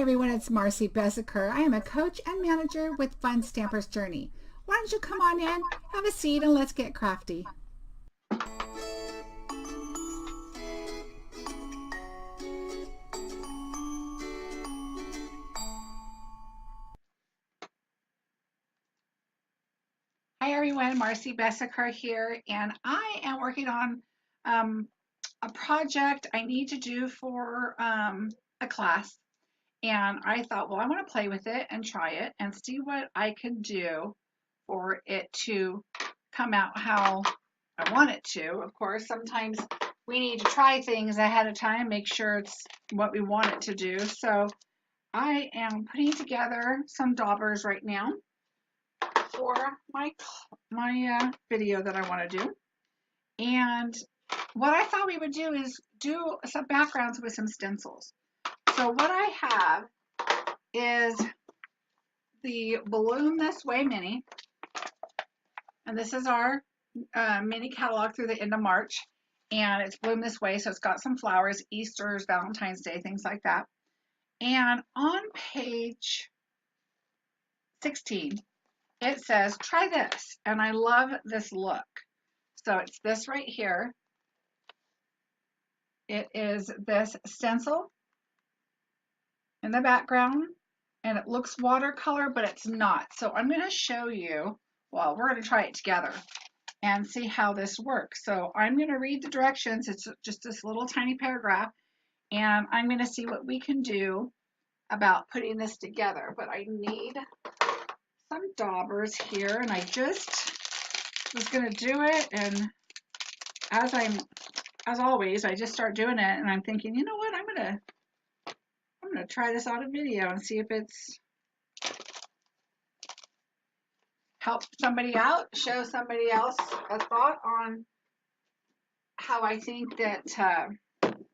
everyone, it's Marcie Besecker. I am a coach and manager with Fun Stamper's Journey. Why don't you come on in, have a seat, and let's get crafty. Hi everyone, Marcie Besecker here, and I am working on a project I need to do for a class. And I thought, well, I want to play with it and try it and see what I can do for it to come out how I want it to. Of course, sometimes we need to try things ahead of time, make sure it's what we want it to do. So I am putting together some daubers right now for my video that I want to do. And what I thought we would do is do some backgrounds with some stencils. So what I have is the Bloom This Way mini, and this is our mini catalog through the end of March, and it's Bloom This Way, so it's got some flowers, Easter's, Valentine's Day, things like that. And on page 16, it says, try this, and I love this look. So it's this right here. It is this stencil in the background, and it looks watercolor, but it's not. So I'm going to show you, well, we're going to try it together and see how this works. So I'm going to read the directions. It's just this little tiny paragraph, and I'm going to see what we can do about putting this together. But I need some daubers here, and I just was going to do it, and as always, I just start doing it, and I'm thinking, you know what, I'm going to try this on a video and see if it's help somebody out, show somebody else a thought on how I think that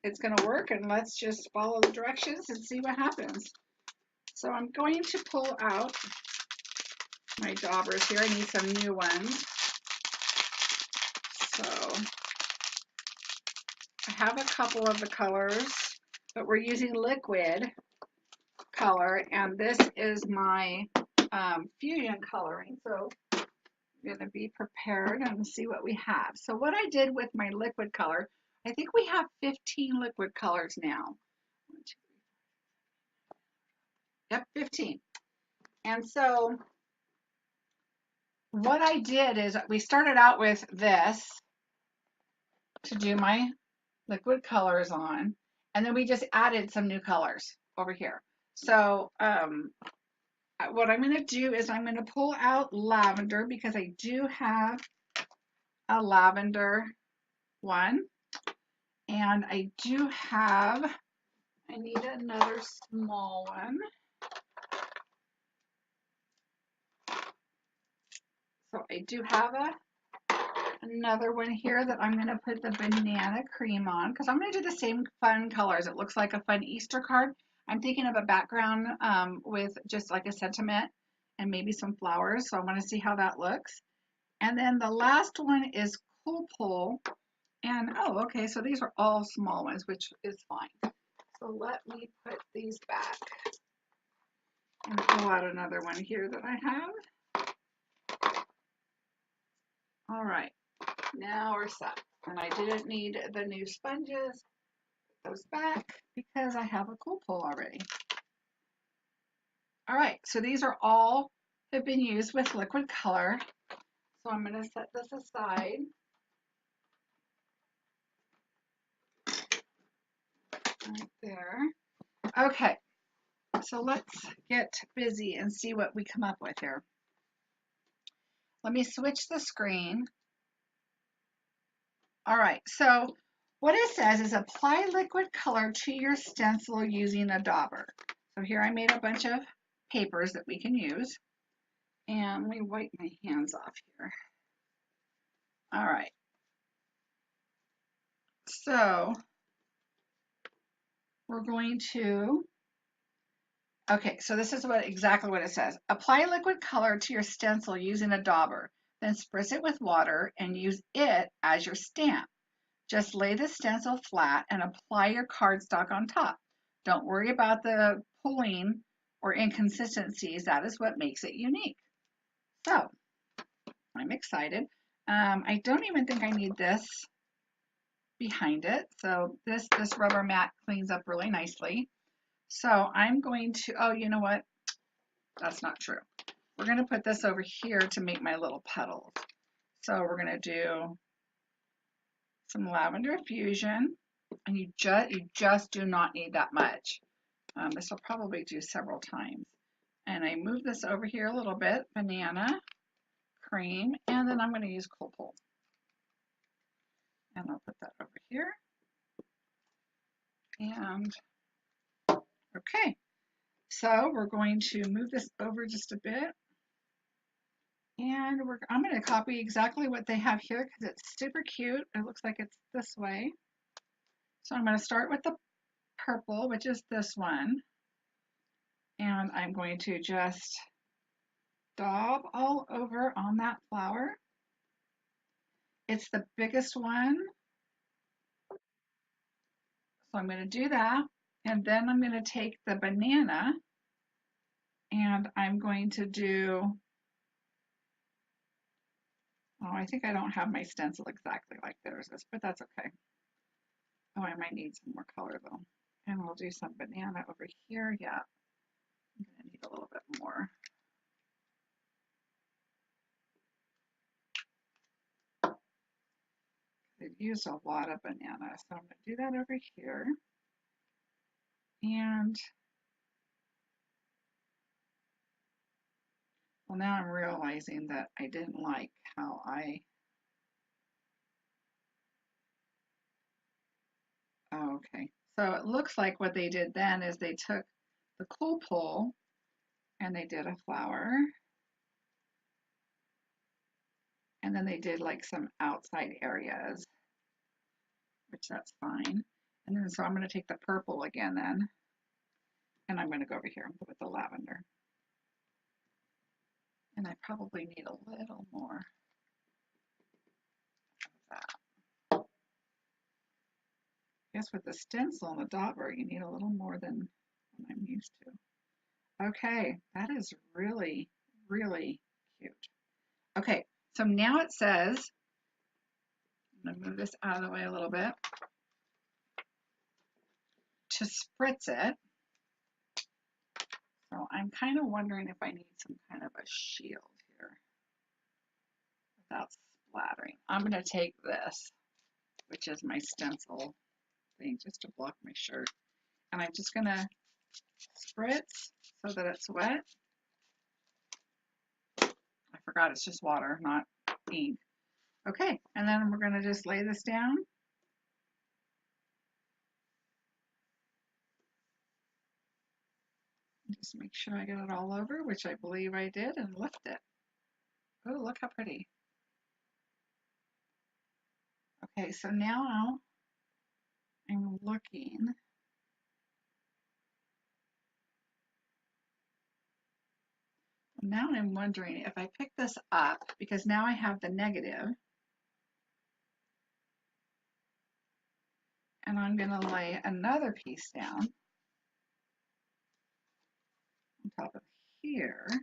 it's going to work, and let's just follow the directions and see what happens. So I'm going to pull out my daubers here. I need some new ones. So I have a couple of the colors, but we're using liquid color, and this is my fusion coloring. So I'm going to be prepared and see what we have. So what I did with my liquid color, I think we have 15 liquid colors now. Yep, 15. And so what I did is we started out with this to do my liquid colors on, and then we just added some new colors over here. So what I'm going to do is I'm going to pull out lavender, because I do have a lavender one, and I do have, I need another small one. So I do have another one here that I'm going to put the banana cream on, because I'm going to do the same fun colors. It looks like a fun Easter card. I'm thinking of a background with just like a sentiment and maybe some flowers. So I want to see how that looks. And then the last one is Cool Pull. And oh, okay, so these are all small ones, which is fine. So let me put these back and pull out another one here that I have. All right, now we're set. And I didn't need the new sponges. Put those back because I have a Cool Pull already. All right, so these are all have been used with liquid color. So I'm going to set this aside. Right there. Okay, so let's get busy and see what we come up with here. Let me switch the screen. All right, so what it says is apply liquid color to your stencil using a dauber. So here I made a bunch of papers that we can use. And let me wipe my hands off here. All right. So we're going to, okay, so this is exactly what it says. Apply liquid color to your stencil using a dauber, then spritz it with water and use it as your stamp. Just lay the stencil flat and apply your cardstock on top. Don't worry about the pulling or inconsistencies. That is what makes it unique. So I'm excited. I don't even think I need this behind it. So this rubber mat cleans up really nicely. So I'm going to, oh, you know what? That's not true. We're going to put this over here to make my little petals. So we're going to do some lavender fusion, and you just do not need that much. This will probably do several times. And I move this over here a little bit, banana, cream, and then I'm going to use cool pull. And I'll put that over here. And okay, so we're going to move this over just a bit. And I'm going to copy exactly what they have here because it's super cute. It looks like it's this way. So I'm going to start with the purple, which is this one. And I'm going to just daub all over on that flower. It's the biggest one. So I'm going to do that. And then I'm going to take the banana and I'm going to do, oh, I think I don't have my stencil exactly like theirs is, but that's okay. Oh, I might need some more color though. And we'll do some banana over here. Yeah, I'm going to need a little bit more. They've used a lot of banana, so I'm going to do that over here. And well, now I'm realizing that I didn't like how oh, okay. So it looks like what they did then is they took the cool pull and they did a flower. And then they did like some outside areas, which that's fine. And then so I'm going to take the purple again then, and I'm going to go over here with the lavender. And I probably need a little more of that. I guess with the stencil and the dauber, you need a little more than what I'm used to. Okay, that is really, really cute. Okay, so now it says, I'm going to move this out of the way a little bit, to spritz it. So I'm kind of wondering if I need some kind of a shield here without splattering. I'm going to take this, which is my stencil thing, just to block my shirt. And I'm just going to spritz so that it's wet. I forgot it's just water, not ink. Okay, and then we're going to just lay this down. Just make sure I get it all over, which I believe I did, and lift it. Oh, look how pretty. Okay, so now I'm looking. Now I'm wondering if I pick this up, because now I have the negative, and I'm going to lay another piece down on top of here. I'm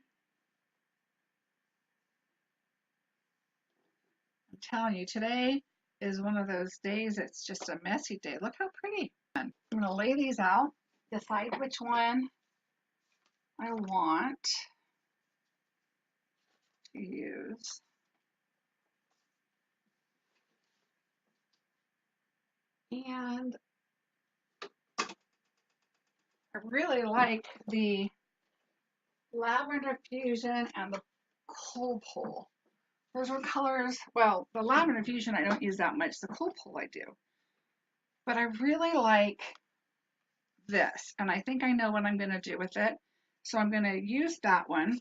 telling you, today is one of those days, it's just a messy day. Look how pretty. I'm going to lay these out, decide which one I want to use. And I really like the lavender fusion and the coal pull. Those were colors, well, the lavender fusion I don't use that much, the coal pull I do. But I really like this, and I think I know what I'm going to do with it. So I'm going to use that one.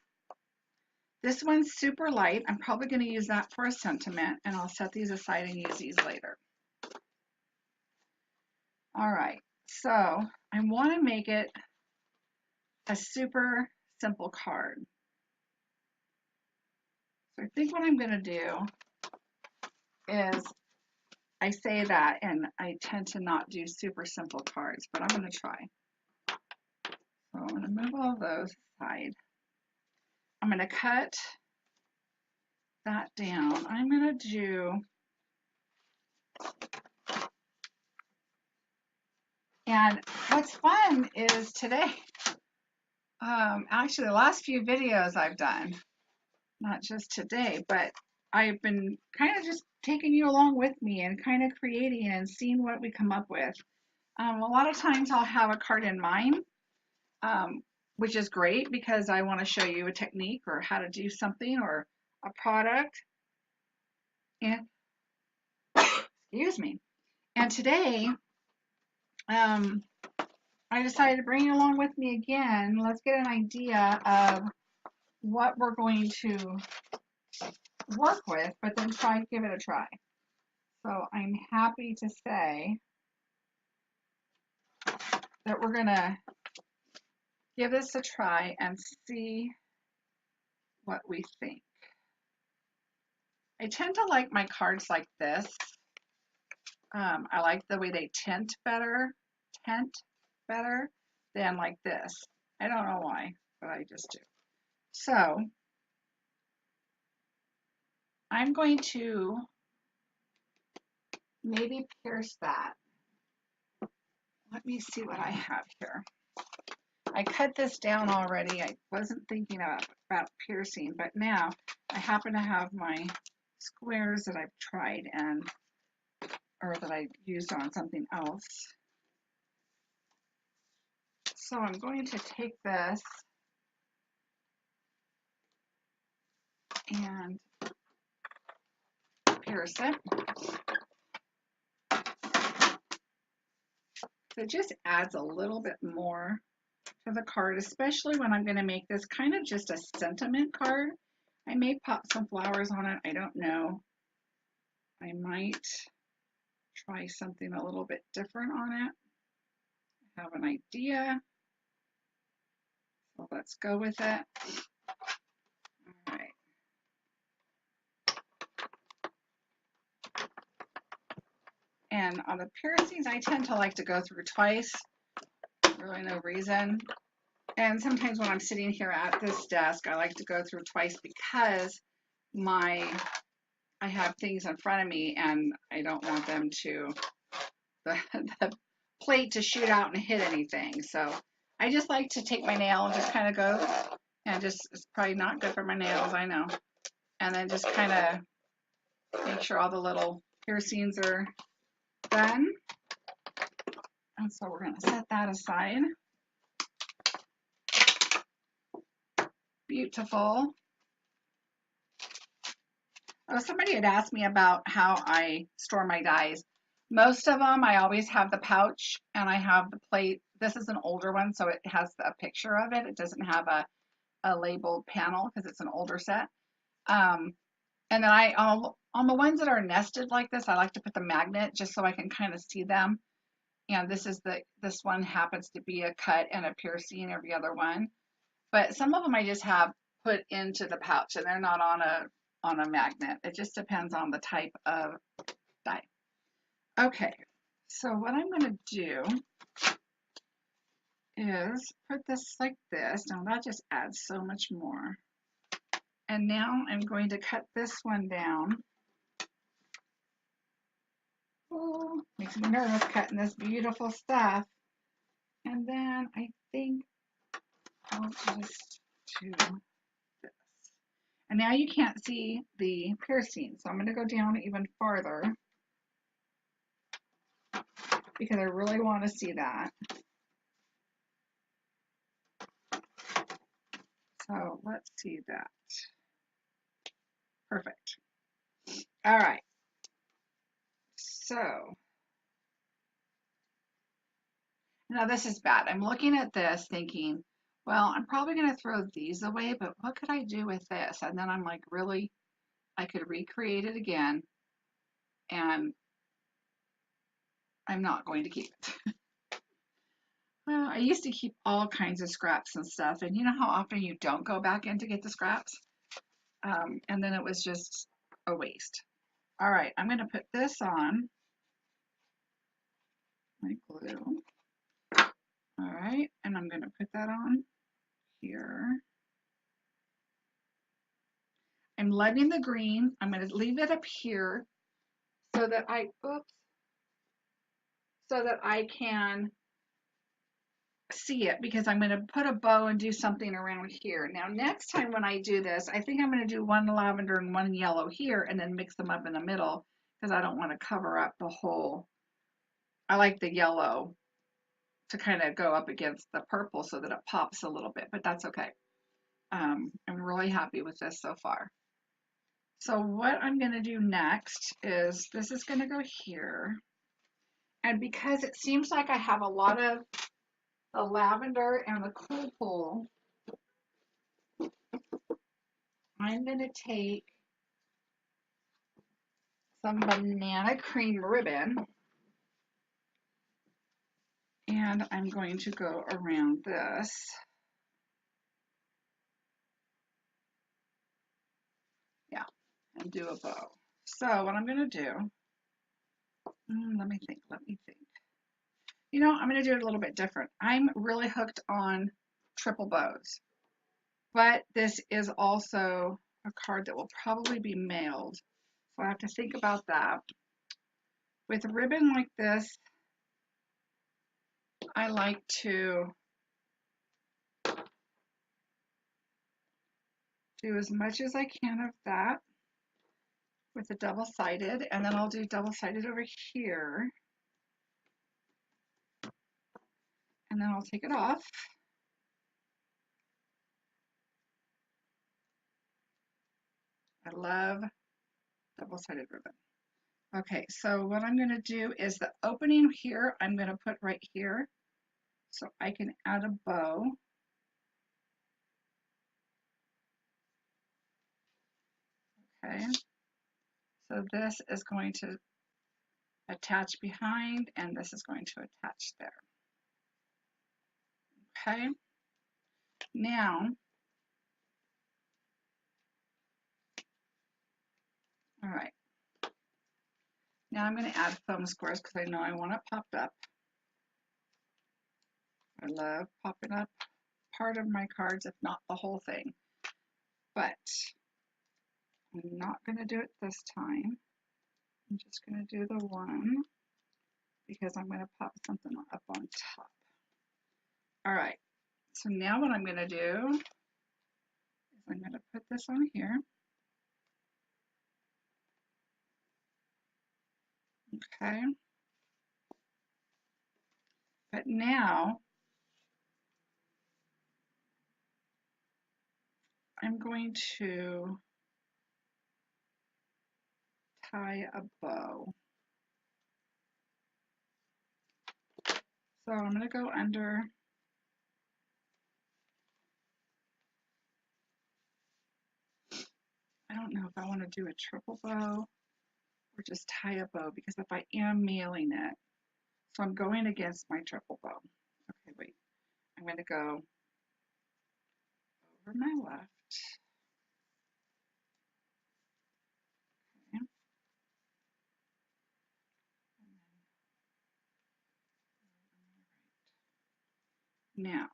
This one's super light. I'm probably going to use that for a sentiment, and I'll set these aside and use these later. All right, so I want to make it a super simple card. So I think what I'm going to do is, I say that and I tend to not do super simple cards, but I'm going to try. So I'm going to move all those aside. I'm going to cut that down. I'm going to do, and what's fun is today, actually the last few videos I've done, not just today, but I've been kind of just taking you along with me and kind of creating and seeing what we come up with. A lot of times I'll have a card in mind, which is great because I want to show you a technique or how to do something or a product. And excuse me. And today, I decided to bring you along with me again. Let's get an idea of what we're going to work with, but then try and give it a try. So I'm happy to say that we're going to give this a try and see what we think. I tend to like my cards like this. I like the way they tint better than like this. I don't know why, but I just do. So I'm going to maybe pierce that. Let me see what I have here. I cut this down already. I wasn't thinking about piercing, but now I happen to have my squares that I've tried or that I used on something else. So I'm going to take this and pierce it. So it just adds a little bit more to the card, especially when I'm going to make this kind of just a sentiment card. I may pop some flowers on it. I don't know. I might try something a little bit different on it. I have an idea. So let's go with it. All right. And on the piercings, I tend to like to go through twice. Really no reason. And sometimes when I'm sitting here at this desk, I like to go through twice because I have things in front of me and I don't want them to, the plate to shoot out and hit anything. So I just like to take my nail and just kind of go and just, it's probably not good for my nails, I know. And then just kind of make sure all the little piercings are done. And so we're going to set that aside. Beautiful. Oh, somebody had asked me about how I store my dies. Most of them, I always have the pouch and I have the plate. This is an older one, so it has a picture of it. It doesn't have a labeled panel because it's an older set. And then on the ones that are nested like this, I like to put the magnet just so I can kind of see them. And this one happens to be a cut and a piercing, every other one. But some of them I just have put into the pouch and they're not on a magnet. It just depends on the type of die. Okay, so what I'm going to do is put this like this. Now that just adds so much more. And now I'm going to cut this one down. Oh, makes me nervous cutting this beautiful stuff. And then I think I'll just do this. And now you can't see the piercing, so I'm going to go down even farther because I really want to see that. So let's see that. Perfect. All right. So now this is bad. I'm looking at this thinking, well, I'm probably going to throw these away, but what could I do with this? And then I'm like, really, I could recreate it again, and I'm not going to keep it. Well, I used to keep all kinds of scraps and stuff, and you know how often you don't go back in to get the scraps? And then it was just a waste. All right, I'm going to put this on my glue. All right, and I'm going to put that on here. I'm letting the green, I'm going to leave it up here so that so that I can see it, because I'm going to put a bow and do something around here. Now, next time when I do this, I think I'm going to do one lavender and one yellow here and then mix them up in the middle, because I don't want to cover up the whole. I like the yellow to kind of go up against the purple so that it pops a little bit, but that's okay. I'm really happy with this so far. So what I'm going to do next is this is going to go here. And because it seems like I have a lot of the lavender and the cool pole, I'm going to take some banana cream ribbon and I'm going to go around this. Yeah, and do a bow. So what I'm going to do, let me think. You know, I'm going to do it a little bit different. I'm really hooked on triple bows, but this is also a card that will probably be mailed. So I have to think about that. With a ribbon like this, I like to do as much as I can of that with a double-sided, and then I'll do double-sided over here, and then I'll take it off. I love double-sided ribbon. Okay, so what I'm going to do is the opening here, I'm going to put right here so I can add a bow. Okay, so this is going to attach behind and this is going to attach there. Okay, now, all right, now I'm going to add foam squares because I know I want it popped up. I love popping up part of my cards, if not the whole thing. But I'm not going to do it this time. I'm just going to do the one because I'm going to pop something up on top. All right, so now what I'm going to do is I'm going to put this on here. Okay. But now I'm going to tie a bow. So I'm going to go under. I don't know if I want to do a triple bow or just tie a bow, because if I am mailing it, so I'm going against my triple bow. Okay, wait. I'm going to go over my left. Okay. Now,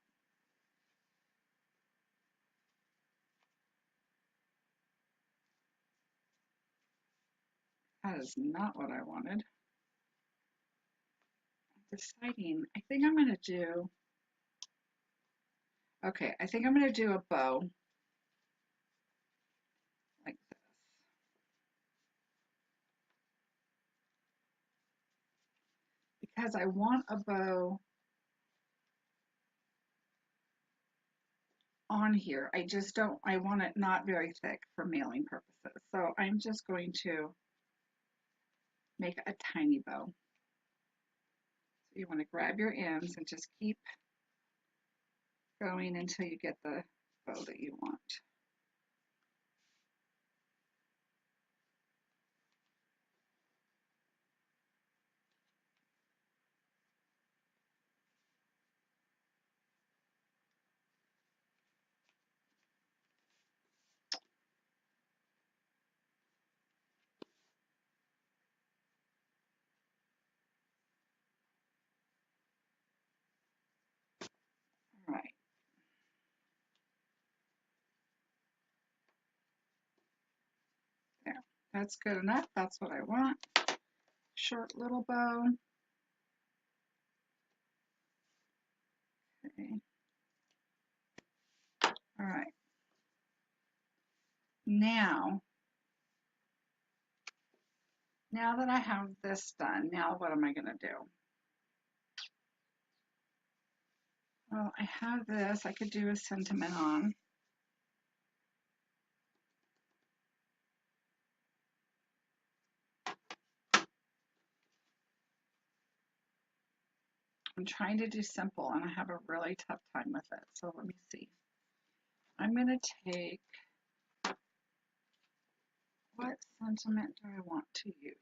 that is not what I wanted. I'm deciding, I think I'm going to do, okay, I think I'm going to do a bow like this. Because I want a bow on here. I just don't, I want it not very thick for mailing purposes. So I'm just going to make a tiny bow. So you want to grab your ends and just keep going until you get the bow that you want. That's good enough. That's what I want. Short little bow. Okay. All right. Now that I have this done, now what am I going to do? Well, I have this. I could do a sentiment on. I'm trying to do simple and I have a really tough time with it. So let me see. I'm going to take, what sentiment do I want to use?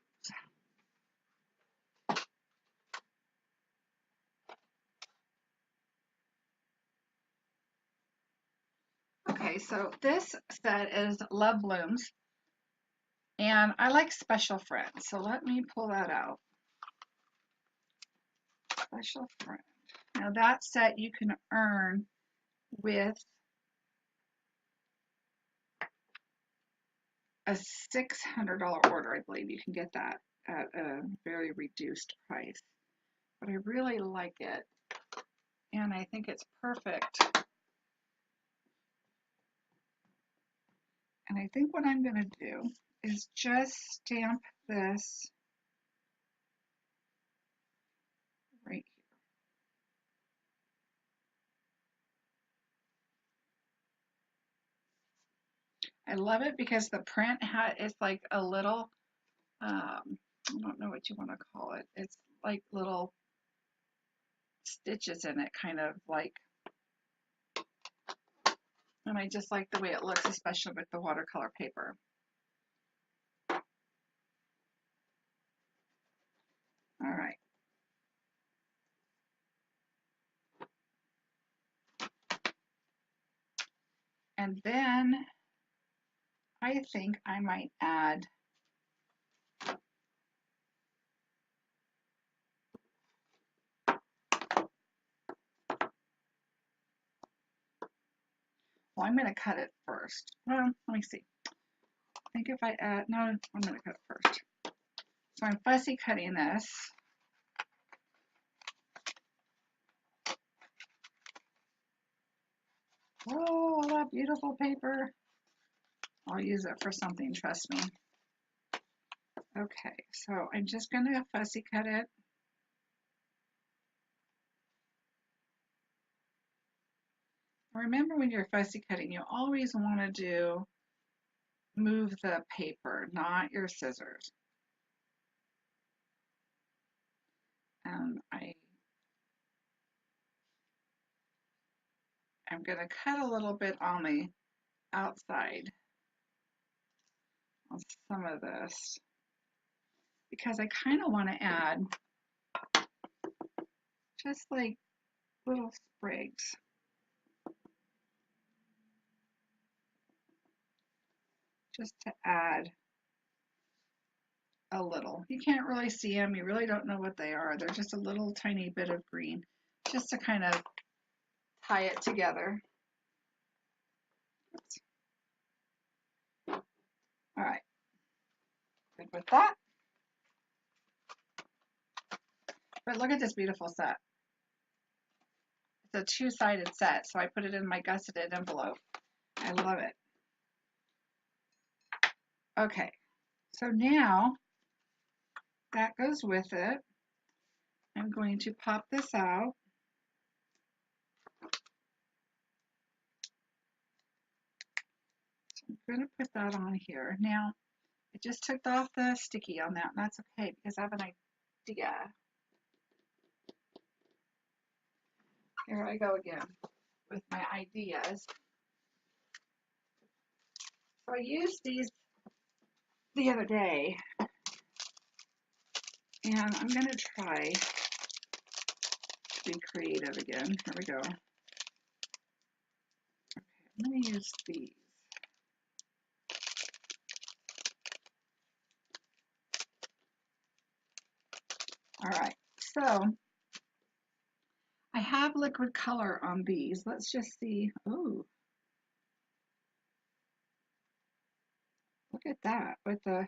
Okay, so this set is Love Blooms, and I like Special Friend. So let me pull that out. Special Friend. Now that set you can earn with a $600 order. I believe you can get that at a very reduced price. But I really like it, and I think it's perfect. And I think what I'm going to do is just stamp this right here. I love it because the print is like a little, I don't know what you want to call it. It's like little stitches in it, kind of like, and I just like the way it looks, especially with the watercolor paper. All right. And then I think I might add well, I'm going to cut it first. Well, let me see. I think if I add, no, I'm going to cut it first. So I'm fussy cutting this. Oh, that beautiful paper. I'll use it for something, trust me. Okay, so I'm just going to fussy cut it. Remember, when you're fussy cutting, you always want to move the paper, not your scissors. And I'm going to cut a little bit on the outside on some of this because I kind of want to add just like little sprigs. Just to add a little. You can't really see them. You really don't know what they are. They're just a little tiny bit of green, just to kind of tie it together. Oops. All right, good with that. But look at this beautiful set. It's a two-sided set, so I put it in my gusseted envelope. I love it. Okay, so now that goes with it. I'm going to pop this out. So I'm going to put that on here. Now, I just took off the sticky on that, and that's okay because I have an idea. Here I go again with my ideas. So I used these the other day, and I'm going to try to be creative again. Here we go. Okay, I'm going to use these. All right, so I have liquid color on these. Let's just see. Ooh, look at that with the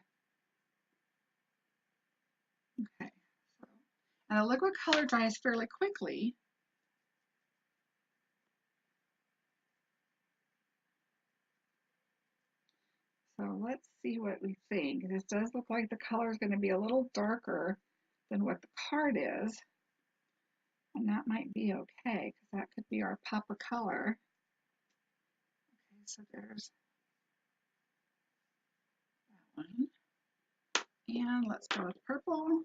And the liquid color dries fairly quickly. So let's see what we think. This does look like the color is going to be a little darker than what the card is. And that might be okay, because that could be our pop of color. Okay, so there's that one. And let's go with purple.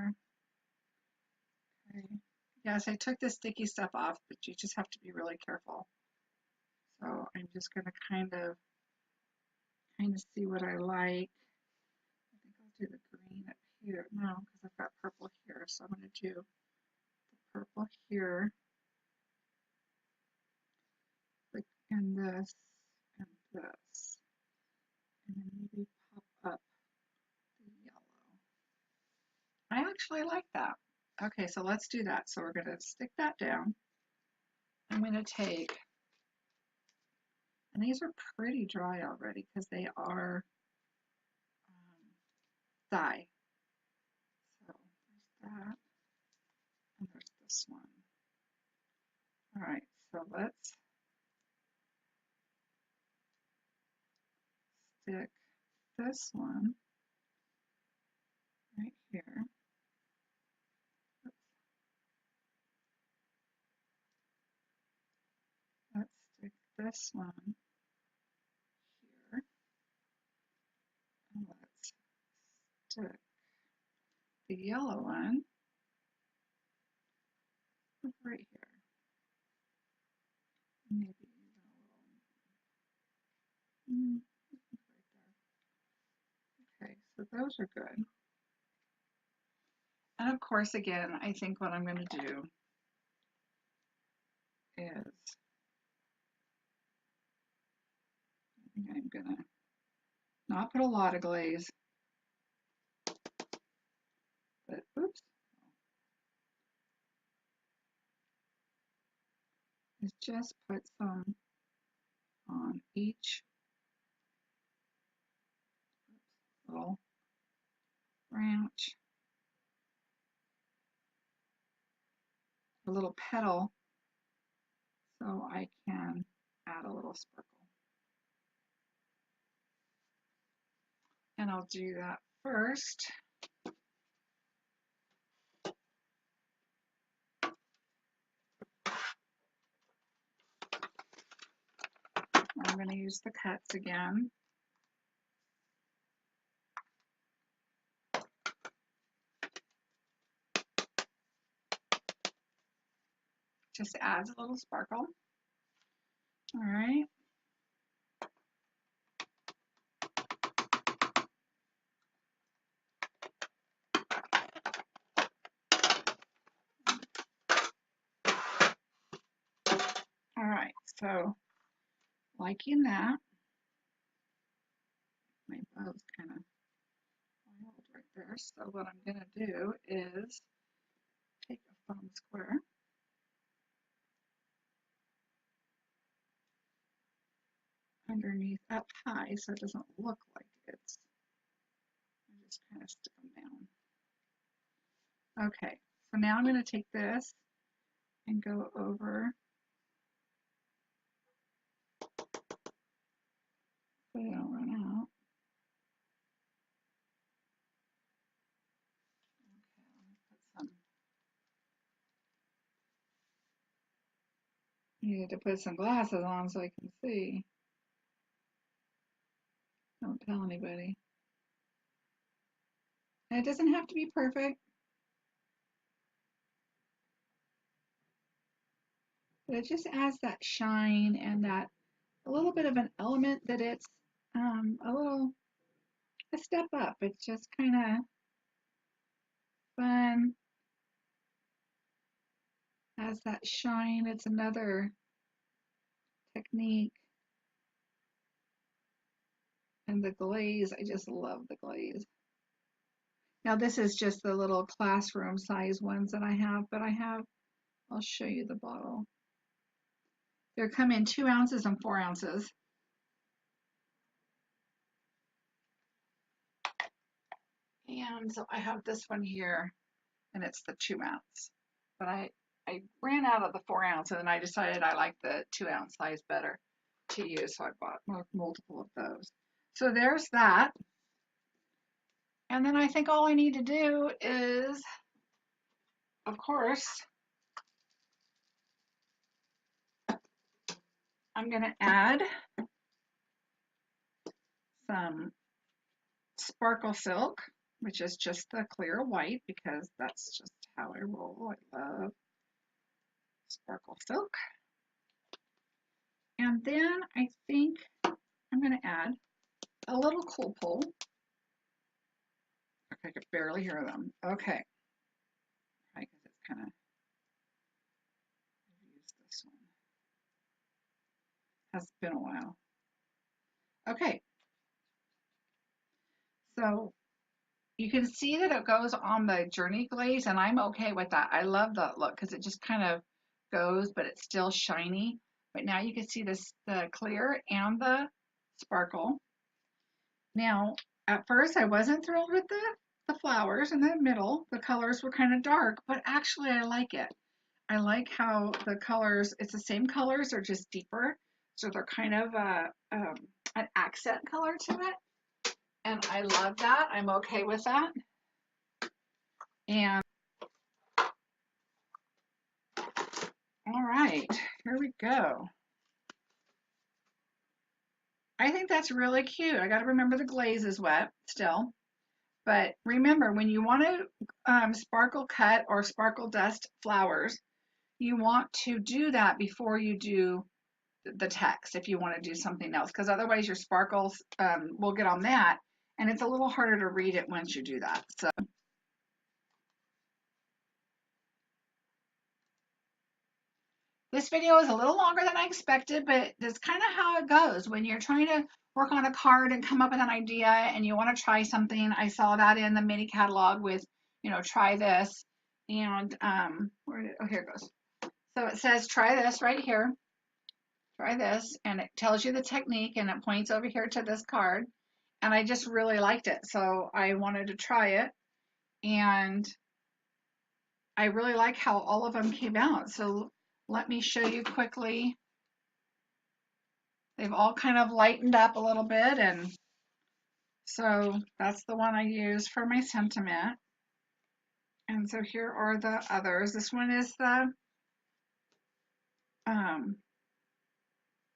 Okay. Yes, I took the sticky stuff off, but you just have to be really careful. So I'm just going to kind of see what I like. I think I'll do the green up here. No, because I've got purple here. So I'm going to do the purple here, and this, and this. And then maybe pop up the yellow. I actually like that. Okay, so let's do that. So we're going to stick that down. I'm going to take, and these are pretty dry already because they are dye. So there's that, and there's this one. All right, so let's stick this one right here. Let's stick this one here, and let's stick the yellow one right here. Maybe even a little right there. Okay, so those are good. And of course, again, I think what I'm going to do is I'm going to not put a lot of glaze, but oops, is just put some on each little branch, a little petal, so I can add a little sparkle. And I'll do that first. I'm going to use the cuts again. Just adds a little sparkle. All right. All right, so liking that. My bow's kind of wild right there. So what I'm going to do is take a foam square. Underneath up high so it doesn't look like it's, I just kind of stick them down. Okay, so now I'm going to take this and go over, so they don't run out. Okay, let me put some, I needed to put some glasses on so I can see. Don't tell anybody. And it doesn't have to be perfect, but it just adds that shine and that a little bit of an element that it's a step up. It's just kind of fun. Has that shine. It's another technique. And the glaze, I just love the glaze. Now this is just the little classroom size ones that I have, but I'll show you the bottle. They come in 2 ounces and 4 ounces. And so I have this one here, and it's the 2 ounce. But I ran out of the 4 ounce, and then I decided I like the 2 ounce size better to use, so I bought multiple of those. So there's that. And then I think all I need to do is, of course, I'm going to add some sparkle silk, which is just the clear white because that's just how I roll. I love sparkle silk. And then I think I'm going to add a little cool pull. I could barely hear them. Okay. Right, because it's kind of, use this one. Has been a while. Okay. So you can see that it goes on the Journey glaze, and I'm okay with that. I love that look because it just kind of goes, but it's still shiny. But now you can see this, the clear and the sparkle. Now, at first I wasn't thrilled with the flowers in the middle. The colors were kind of dark, but actually I like it. I like how the colors, it's the same colors, they're just deeper. So they're kind of an accent color to it. And I love that. I'm okay with that. And all right, here we go. I think that's really cute. I got to remember the glaze is wet still. But remember, when you want to sparkle cut or sparkle dust flowers, you want to do that before you do the text if you want to do something else, because otherwise your sparkles will get on that, and it's a little harder to read it once you do that. So this video is a little longer than I expected, but that's kind of how it goes when you're trying to work on a card and come up with an idea and you want to try something. I saw that in the mini catalog with, try this. And oh, here it goes. So it says, try this right here. Try this. And it tells you the technique and it points over here to this card. And I just really liked it. So I wanted to try it. And I really like how all of them came out. So let me show you quickly. They've all kind of lightened up a little bit, and so that's the one I use for my sentiment. And so here are the others. This one is the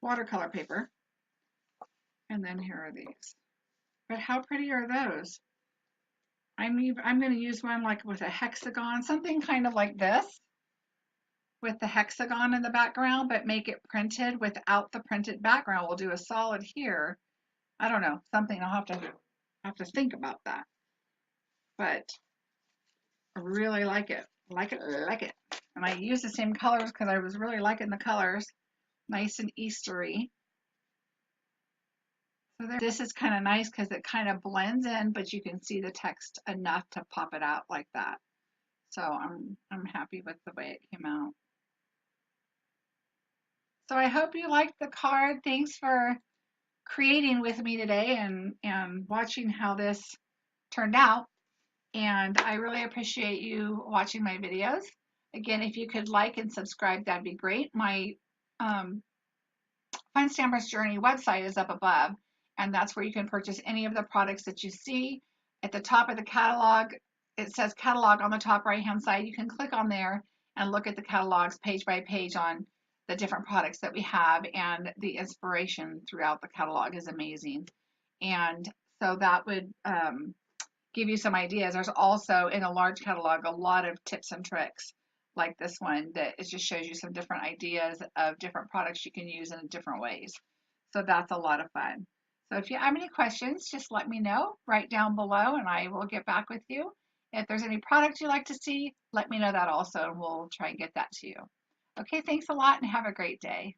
watercolor paper, and then here are these. But how pretty are those? I'm going to use one like with a hexagon, something kind of like this, with the hexagon in the background, but make it printed without the printed background. We'll do a solid here. I don't know, something I'll have to think about that. But I really like it. Like it. And I use the same colors because I was really liking the colors. Nice and Eastery. So this is kind of nice because it kind of blends in, but you can see the text enough to pop it out like that. So I'm happy with the way it came out. So I hope you liked the card. Thanks for creating with me today and watching how this turned out. And I really appreciate you watching my videos. Again, if you could like and subscribe, that'd be great. My Fun Stampers Journey website is up above, and that's where you can purchase any of the products that you see. At the top of the catalog, it says catalog on the top right hand side. You can click on there and look at the catalogs page by page on the different products that we have, and the inspiration throughout the catalog is amazing. And so that would give you some ideas. There's also in a large catalog a lot of tips and tricks like this one that it just shows you some different ideas of different products you can use in different ways. So that's a lot of fun. So if you have any questions, just let me know right down below and I will get back with you. If there's any products you'd like to see, let me know that also and we'll try and get that to you. Okay, thanks a lot and have a great day.